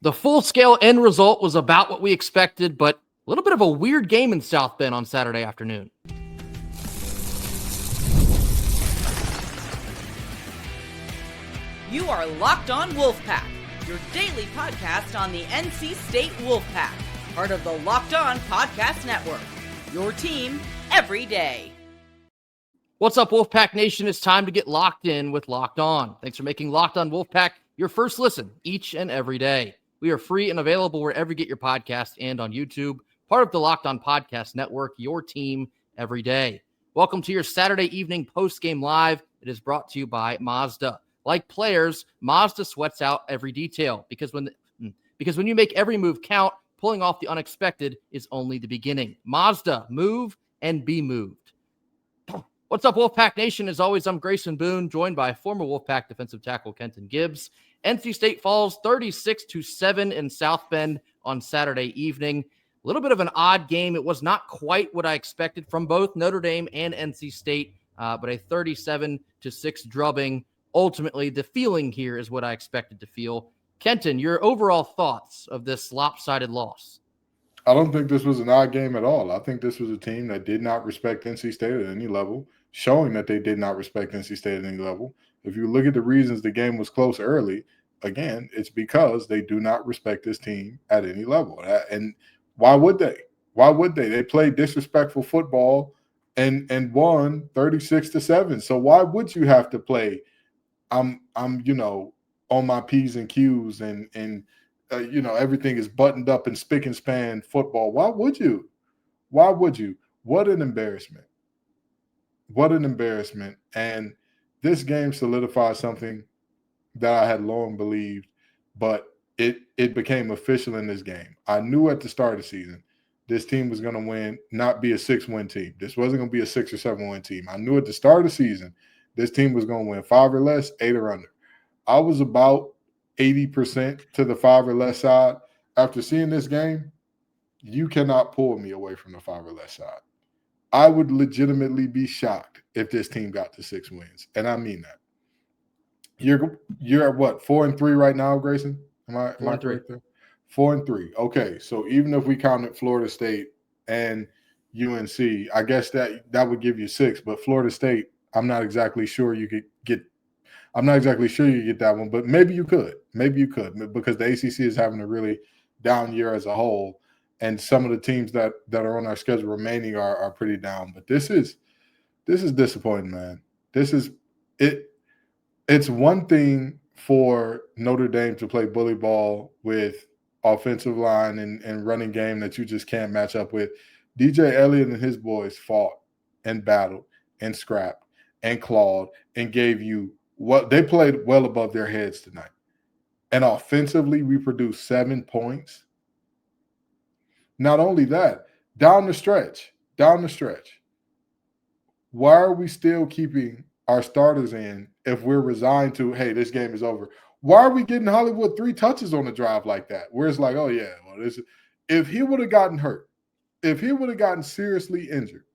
The full-scale end result was about what we expected, but a little bit of a weird game in South Bend on Saturday afternoon. You are Locked On Wolfpack, your daily podcast on the NC State Wolfpack, part of the Locked On Podcast Network, your team every day. What's up, Wolfpack Nation? It's time to get locked in with Locked On. Thanks for making Locked On Wolfpack your first listen each and every day. We are free and available wherever you get your podcast and on YouTube, part of the Locked On Podcast Network, your team every day. Welcome to your Saturday evening post-game live. It is brought to you by Mazda. Like players, Mazda sweats out every detail because when you make every move count, pulling off the unexpected is only the beginning. Mazda, move and be moved. What's up, Wolfpack Nation? As always, I'm Grayson Boone, joined by former Wolfpack defensive tackle Kenton Gibbs. NC State falls 36-7 in South Bend on Saturday evening. A little bit of an odd game. It was not quite what I expected from both Notre Dame and NC State, but a 37-6 drubbing. Ultimately, the feeling here is what I expected to feel. Kenton, your overall thoughts of this lopsided loss? I don't think this was an odd game at all. I think this was a team that did not respect NC State at any level, showing that they did not respect NC State at any level. If you look at the reasons the game was close early, again, it's because they do not respect this team at any level. And why would they? Why would they? They played disrespectful football and won 36-7. So why would you have to play I'm on my P's and Q's and everything is buttoned up and spick and span football? Why would you? Why would you? What an embarrassment. What an embarrassment. And this game solidified something that I had long believed, but it became official in this game. I knew at the start of the season this team was going to win, not be a 6-win team. This wasn't going to be a 6 or 7-win team. I knew at the start of the season this team was going to win 5 or less, 8 or under. I was about 80% to the 5 or less side. After seeing this game, you cannot pull me away from the 5 or less side. I would legitimately be shocked if this team got to 6 wins, and I mean that. You're at what, 4-3 right now, Grayson? Am I correct there? 4-3. Okay, so even if we counted Florida State and UNC, I guess that would give you 6. But Florida State, I'm not exactly sure you could get. I'm not exactly sure you get that one, but maybe you could. Maybe you could, because the ACC is having a really down year as a whole, and some of the teams that are on our schedule remaining are pretty down. But this is disappointing, man. This is it. It's one thing for Notre Dame to play bully ball with offensive line and running game that you just can't match up with. DJ Elliott and his boys fought and battled and scrapped and clawed and gave you what they played well above their heads tonight. And offensively, we produced 7 points. Not only that, down the stretch, why are we still keeping our starters in if we're resigned to, hey, this game is over? Why are we getting Hollywood 3 touches on the drive like that? Where it's like, oh, yeah, well, if he would have gotten hurt, if he would have gotten seriously injured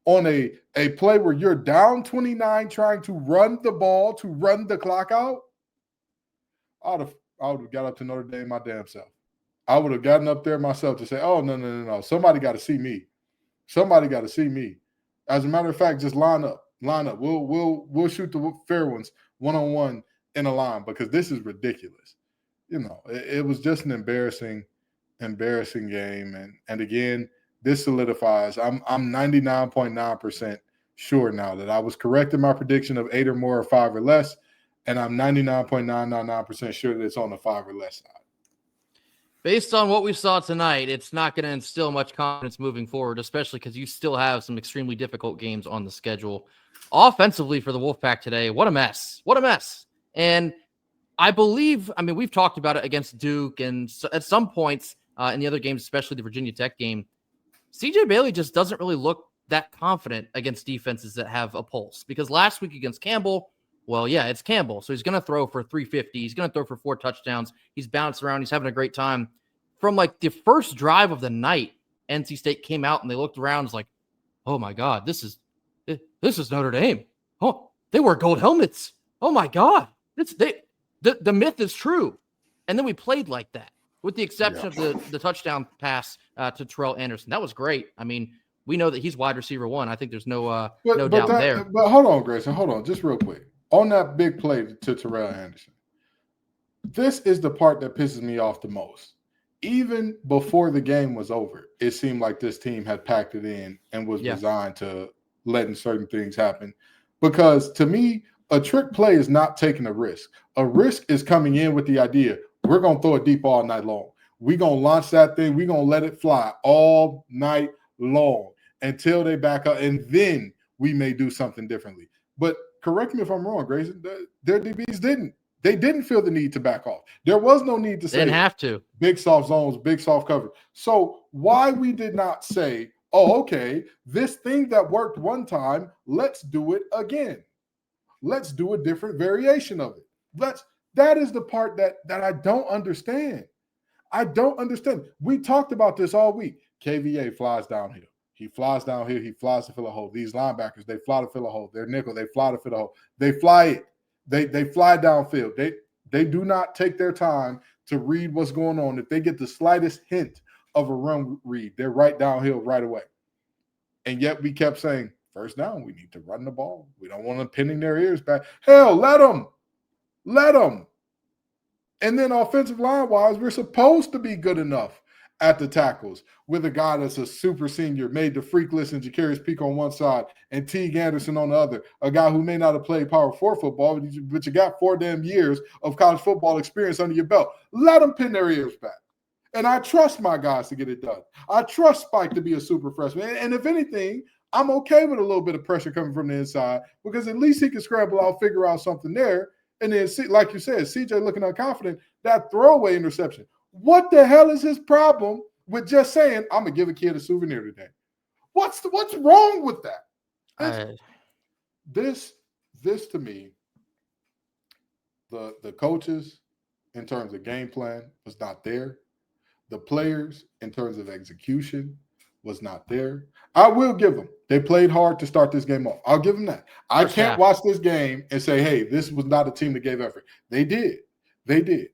on a play where you're down 29 trying to run the ball, to run the clock out, I would have got up to Notre Dame my damn self. I would have gotten up there myself to say, oh, no. Somebody got to see me. Somebody got to see me. As a matter of fact, just line up. We'll shoot the fair ones one-on-one in a line, because this is ridiculous. It was just an embarrassing game. And again, this solidifies. I'm 99.9% sure now that I was correct in my prediction of 8 or more or 5 or less, and I'm 99.999% sure that it's on the 5 or less side. Based on what we saw tonight, it's not going to instill much confidence moving forward, especially because you still have some extremely difficult games on the schedule. Offensively for the Wolfpack today, what a mess. What a mess. And I believe, we've talked about it against Duke, and at some points in the other games, especially the Virginia Tech game, CJ Bailey just doesn't really look that confident against defenses that have a pulse. Because last week against Campbell, well, yeah, it's Campbell. So he's going to throw for 350. He's going to throw for 4 touchdowns. He's bouncing around. He's having a great time. From like the first drive of the night, NC State came out and they looked around. It's like, oh my God, this is Notre Dame. Oh, they wear gold helmets. Oh my God, the myth is true. And then we played like that. with the exception of the touchdown pass to Terrell Anderson. That was great. I mean, we know that he's wide receiver one. I think there's no doubt there. But hold on, Grayson. Hold on, just real quick. On that big play to Terrell Anderson, this is the part that pisses me off the most. Even before the game was over, it seemed like this team had packed it in and was designed to letting certain things happen. Because to me, a trick play is not taking a risk. A risk is coming in with the idea, we're going to throw it deep all night long. We're going to launch that thing. We're going to let it fly all night long until they back up, and then we may do something differently. But correct me if I'm wrong, Grayson, their DBs didn't. They didn't feel the need to back off. There was no need to say didn't have to. Big soft zones, big soft cover. So why we did not say, oh, okay, this thing that worked one time, let's do it again. Let's do a different variation of it. That is the part that I don't understand. I don't understand. We talked about this all week. KVA flies downhill. He flies downhill. He flies to fill a hole. These linebackers, they fly to fill a hole. They're nickel. They fly to fill a hole. They fly it. They fly downfield. They do not take their time to read what's going on. If they get the slightest hint of a run read, they're right downhill right away. And yet we kept saying, first down, we need to run the ball. We don't want them pinning their ears back. Hell, let them. Let them. And then offensive line-wise, we're supposed to be good enough at the tackles with a guy that's a super senior, made the freak list and Ja'Carrius Peak on one side and Teague Anderson on the other, a guy who may not have played Power 4 football, but you got 4 damn years of college football experience under your belt. Let them pin their ears back. And I trust my guys to get it done. I trust Spike to be a super freshman. And if anything, I'm okay with a little bit of pressure coming from the inside because at least he can scramble out, figure out something there. And then, like you said, CJ looking unconfident, that throwaway interception. What the hell is his problem with just saying, I'm going to give a kid a souvenir today? What's wrong with that? This to me, the coaches in terms of game plan was not there. The players in terms of execution was not there. I will give them. They played hard to start this game off. I'll give them that. I can't watch this game and say, hey, this was not a team that gave effort. They did. They did.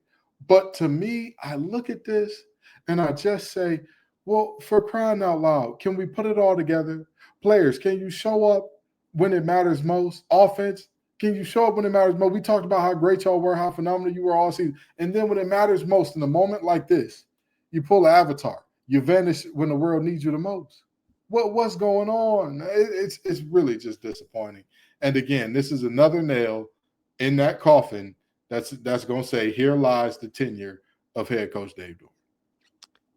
But to me, I look at this and I just say, well, for crying out loud, can we put it all together? Players, can you show up when it matters most? Offense, can you show up when it matters most? We talked about how great y'all were, how phenomenal you were all season. And then when it matters most, in a moment like this, you pull an avatar. You vanish when the world needs you the most. What's going on? It's really just disappointing. And again, this is another nail in that coffin that's going to say, here lies the tenure of head coach Dave Doeren.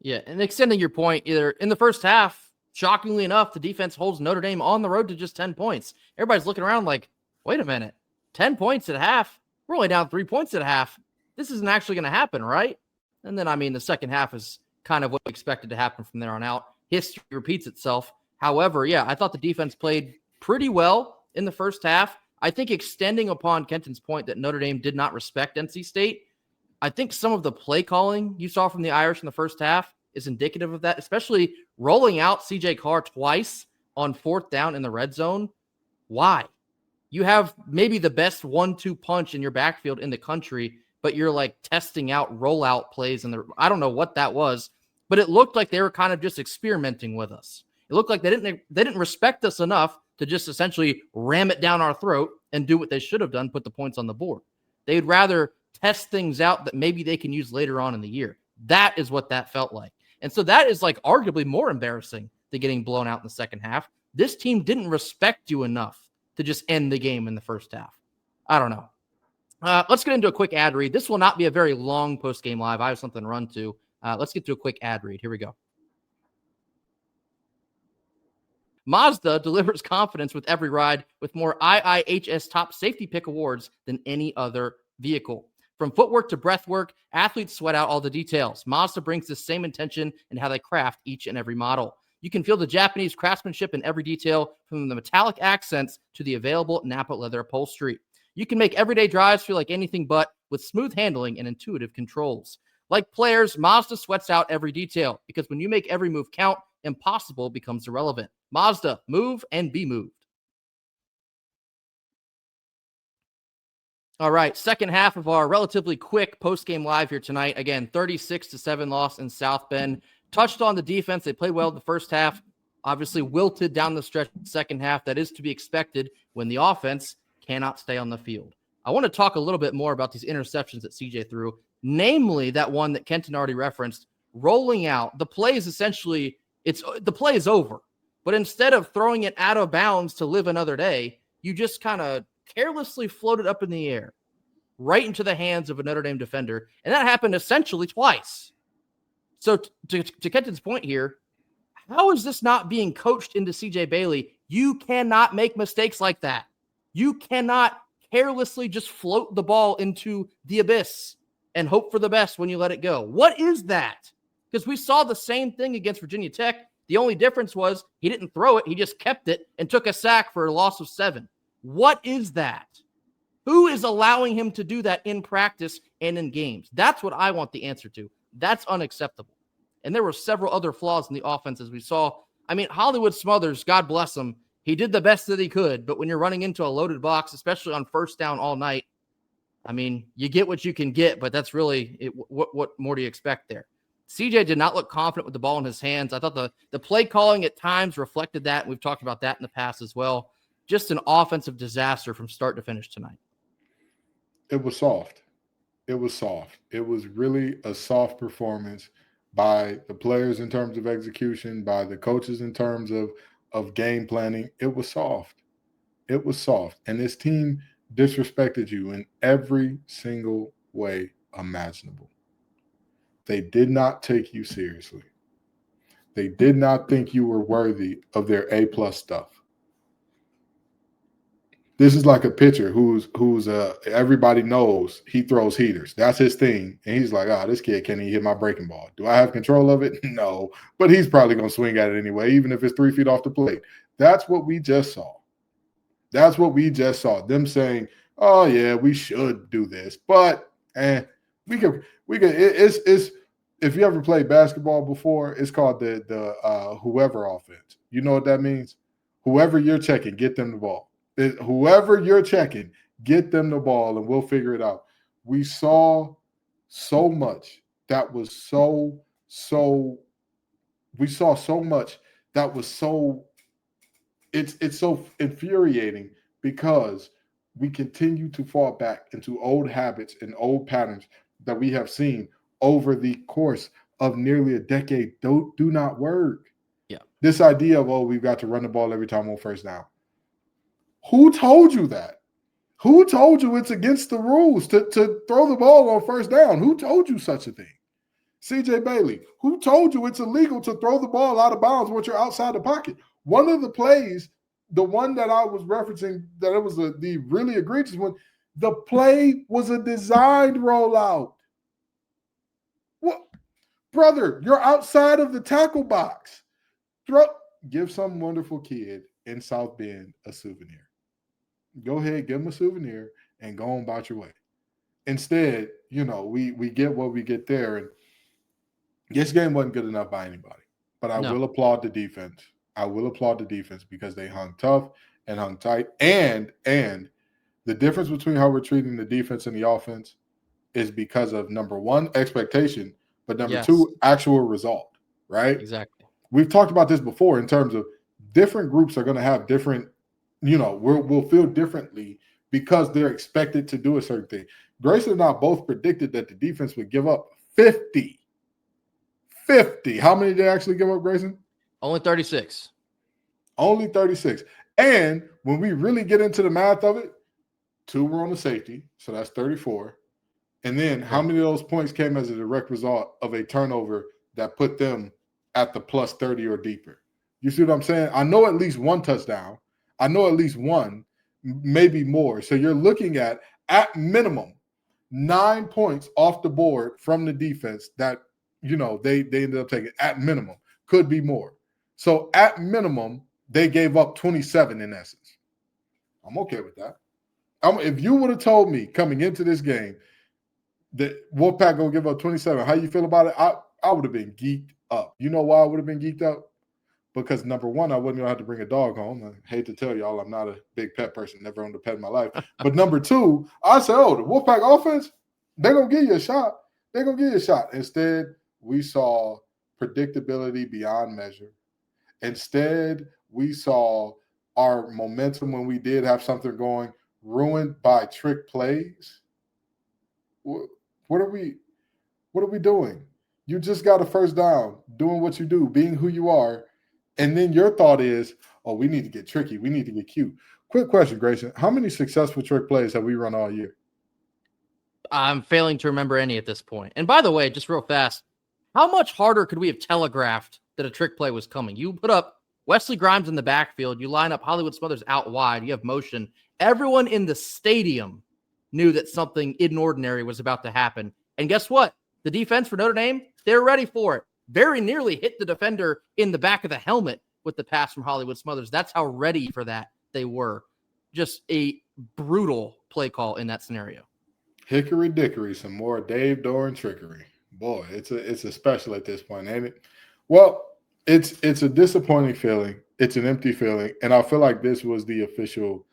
Yeah, and extending your point, either in the first half, shockingly enough, the defense holds Notre Dame on the road to just 10 points. Everybody's looking around like, wait a minute, 10 points at half? We're only down 3 points at half. This isn't actually going to happen, right? And then, I mean, the second half is kind of what we expected to happen from there on out. History repeats itself. However, yeah, I thought the defense played pretty well in the first half. I think extending upon Kenton's point that Notre Dame did not respect NC State, I think some of the play calling you saw from the Irish in the first half is indicative of that, especially rolling out CJ Carr twice on 4th down in the red zone. Why? You have maybe the best 1-2 punch in your backfield in the country, but you're like testing out rollout plays. And I don't know what that was, but it looked like they were kind of just experimenting with us. It looked like they didn't respect us enough to just essentially ram it down our throat and do what they should have done, put the points on the board. They'd rather test things out that maybe they can use later on in the year. That is what that felt like. And so that is like arguably more embarrassing than getting blown out in the second half. This team didn't respect you enough to just end the game in the first half. I don't know. Let's get into a quick ad read. This will not be a very long post-game live. I have something to run to. Let's get to a quick ad read. Here we go. Mazda delivers confidence with every ride with more IIHS top safety pick awards than any other vehicle. From footwork to breathwork, athletes sweat out all the details. Mazda brings the same intention in how they craft each and every model. You can feel the Japanese craftsmanship in every detail, from the metallic accents to the available Napa leather upholstery. You can make everyday drives feel like anything but, with smooth handling and intuitive controls. Like players, Mazda sweats out every detail, because when you make every move count, impossible becomes irrelevant. Mazda, move and be moved. All right, second half of our relatively quick post-game live here tonight. Again, 36-7 loss in South Bend. Touched on the defense. They played well in the first half. Obviously wilted down the stretch in the second half. That is to be expected when the offense cannot stay on the field. I want to talk a little bit more about these interceptions that CJ threw, namely that one that Kenton already referenced, rolling out. The play is essentially, the play is over. But instead of throwing it out of bounds to live another day, you just kind of carelessly floated up in the air right into the hands of a Notre Dame defender. And that happened essentially twice. So to Kenton's point here, how is this not being coached into CJ Bailey? You cannot make mistakes like that. You cannot carelessly just float the ball into the abyss and hope for the best when you let it go. What is that? Because we saw the same thing against Virginia Tech. The only difference was he didn't throw it. He just kept it and took a sack for a loss of 7. What is that? Who is allowing him to do that in practice and in games? That's what I want the answer to. That's unacceptable. And there were several other flaws in the offense as we saw. I mean, Hollywood Smothers, God bless him, he did the best that he could. But when you're running into a loaded box, especially on first down all night, I mean, you get what you can get, but that's really it. What more do you expect there? CJ did not look confident with the ball in his hands. I thought the play calling at times reflected that. We've talked about that in the past as well. Just an offensive disaster from start to finish tonight. It was soft. It was soft. It was really a soft performance by the players in terms of execution, by the coaches in terms of game planning. It was soft. It was soft. And this team disrespected you in every single way imaginable. They did not take you seriously. They did not think you were worthy of their A+ stuff. This is like a pitcher who's everybody knows he throws heaters. That's his thing. And he's like, this kid can't even hit my breaking ball. Do I have control of it? No. But he's probably going to swing at it anyway, even if it's 3 feet off the plate. That's what we just saw. That's what we just saw. Them saying, oh, yeah, we should do this. But we could it's if you ever played basketball before, it's called the whoever offense. You know what that means? Whoever you're checking, get them the ball. Whoever you're checking, get them the ball, and we'll figure it out. We saw so much that was we saw so much that was so it's so infuriating because we continue to fall back into old habits and old patterns that we have seen over the course of nearly a decade do not work. Yeah. This idea of, we've got to run the ball every time on first down. Who told you that? Who told you it's against the rules to throw the ball on first down? Who told you such a thing? CJ Bailey, who told you it's illegal to throw the ball out of bounds once you're outside the pocket? One of the plays, the one that I was referencing, that it was the really egregious one, the play was a designed rollout. What? Brother, you're outside of the tackle box. Give some wonderful kid in South Bend a souvenir. Go ahead, give them a souvenir and go on about your way. Instead, we get what we get there. And this game wasn't good enough by anybody. But I will applaud the defense. I will applaud the defense because they hung tough and hung tight. And the difference between how we're treating the defense and the offense is because of, number one, expectation, but number two, actual result, right? Exactly. We've talked about this before in terms of different groups are going to have different, we'll feel differently because they're expected to do a certain thing. Grayson and I both predicted that the defense would give up 50. 50. How many did they actually give up, Grayson? Only 36. Only 36. And when we really get into the math of it, 2 were on the safety, so that's 34. And then how many of those points came as a direct result of a turnover that put them at the plus 30 or deeper? You see what I'm saying? I know at least one touchdown. I know at least one, maybe more. So you're looking at minimum, 9 points off the board from the defense that, they ended up taking at minimum. Could be more. So at minimum, they gave up 27 in essence. I'm okay with that. If you would have told me coming into this game that Wolfpack going to give up 27, how you feel about it? I would have been geeked up. You know why I would have been geeked up? because number one, I wasn't gonna have to bring a dog home. I hate to tell y'all, I'm not a big pet person, never owned a pet in my life. But number two, I said, oh, the Wolfpack offense, they're gonna give you a shot. They're gonna give you a shot. Instead, we saw predictability beyond measure. Instead, we saw our momentum when we did have something going ruined by trick plays. What are we doing? You just got a first down, doing what you do, being who you are, and then your thought is, oh, we need to get tricky. We need to get cute. Quick question, Grayson. How many successful trick plays have we run all year? I'm failing to remember any at this point. And by the way, just real fast, how much harder could we have telegraphed that a trick play was coming? You put up Wesley Grimes in the backfield. You line up Hollywood Smothers out wide. You have motion. Everyone in the stadium knew that something inordinary was about to happen. And guess what? The defense for Notre Dame, they're ready for it. Very nearly hit the defender in the back of the helmet with the pass from Hollywood Smothers. That's how ready for that they were. Just a brutal play call in that scenario. Hickory dickory, some more Dave Doran trickery. Boy, it's a special at this point, ain't it? Well, it's a disappointing feeling. It's an empty feeling. And I feel like this was the official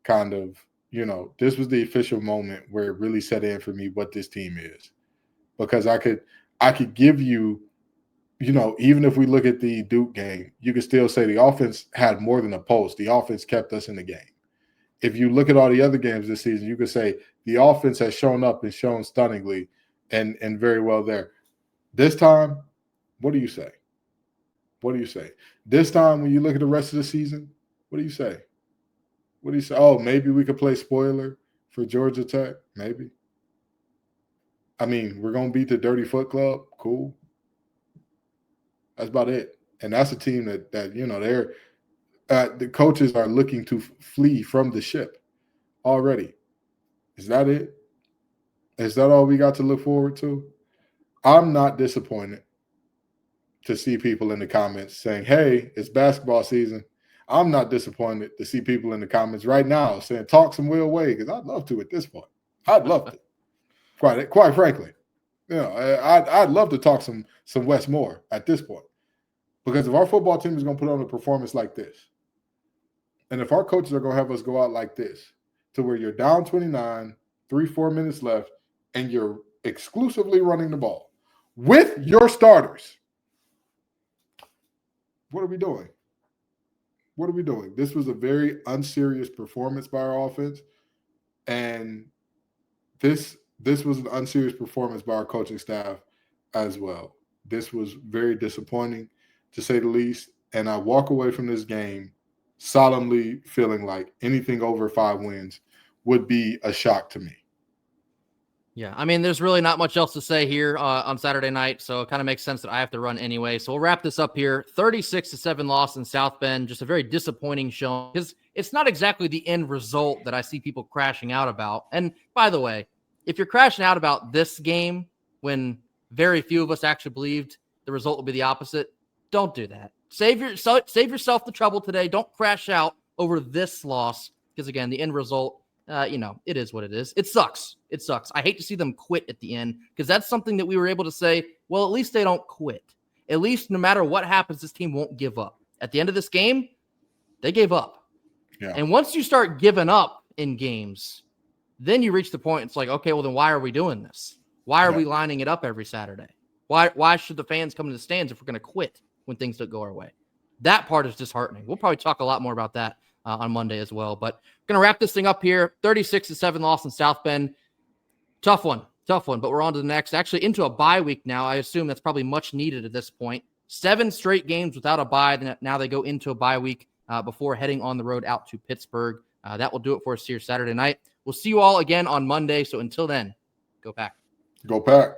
kind of, this was the official moment where it really set in for me what this team is. Because I could give you, even if we look at the Duke game, you could still say the offense had more than a pulse. The offense kept us in the game. If you look at all the other games this season, you could say the offense has shown up and shown stunningly and very well there. This time, what do you say? What do you say? This time, when you look at the rest of the season, what do you say? What do you say? Oh, maybe we could play spoiler for Georgia Tech. Maybe. I mean, we're going to beat the Dirty Foot Club. Cool. That's about it. And that's a team that they're the coaches are looking to flee from the ship already. Is that it? Is that all we got to look forward to? I'm not disappointed to see people in the comments saying, hey, it's basketball season. I'm not disappointed to see people in the comments right now saying, talk some Will Wade, because I'd love to at this point. I'd love to. Quite frankly. I'd love to talk some Wes Moore at this point. Because if our football team is going to put on a performance like this, and if our coaches are going to have us go out like this, to where you're down 29, 3-4 minutes left, and you're exclusively running the ball with your starters, what are we doing? What are we doing? This was a very unserious performance by our offense, and this was an unserious performance by our coaching staff as well. This was very disappointing, to say the least, and I walk away from this game solemnly feeling like anything over 5 wins would be a shock to me. Yeah, I mean, there's really not much else to say here on Saturday night, so it kind of makes sense that I have to run anyway. So we'll wrap this up here. 36-7 loss in South Bend, just a very disappointing show, because it's not exactly the end result that I see people crashing out about. And by the way, if you're crashing out about this game when very few of us actually believed the result would be the opposite, don't do that. Save yourself the trouble today. Don't crash out over this loss, because again, the end result, it is what it is. It sucks. It sucks. I hate to see them quit at the end, because that's something that we were able to say, well, at least they don't quit. At least no matter what happens, this team won't give up. At the end of this game, they gave up. Yeah. And once you start giving up in games, then you reach the point, it's like, okay, well, then why are we doing this? Why are we lining it up every Saturday? Why should the fans come to the stands if we're going to quit when things don't go our way? That part is disheartening. We'll probably talk a lot more about that on Monday as well. But we're going to wrap this thing up here. 36-7 loss in South Bend. Tough one. But we're on to the next. Actually, into a bye week now. I assume that's probably much needed at this point. 7 straight games without a bye. Now they go into a bye week before heading on the road out to Pittsburgh. That will do it for us here Saturday night. We'll see you all again on Monday. So until then, go Pack. Go Pack.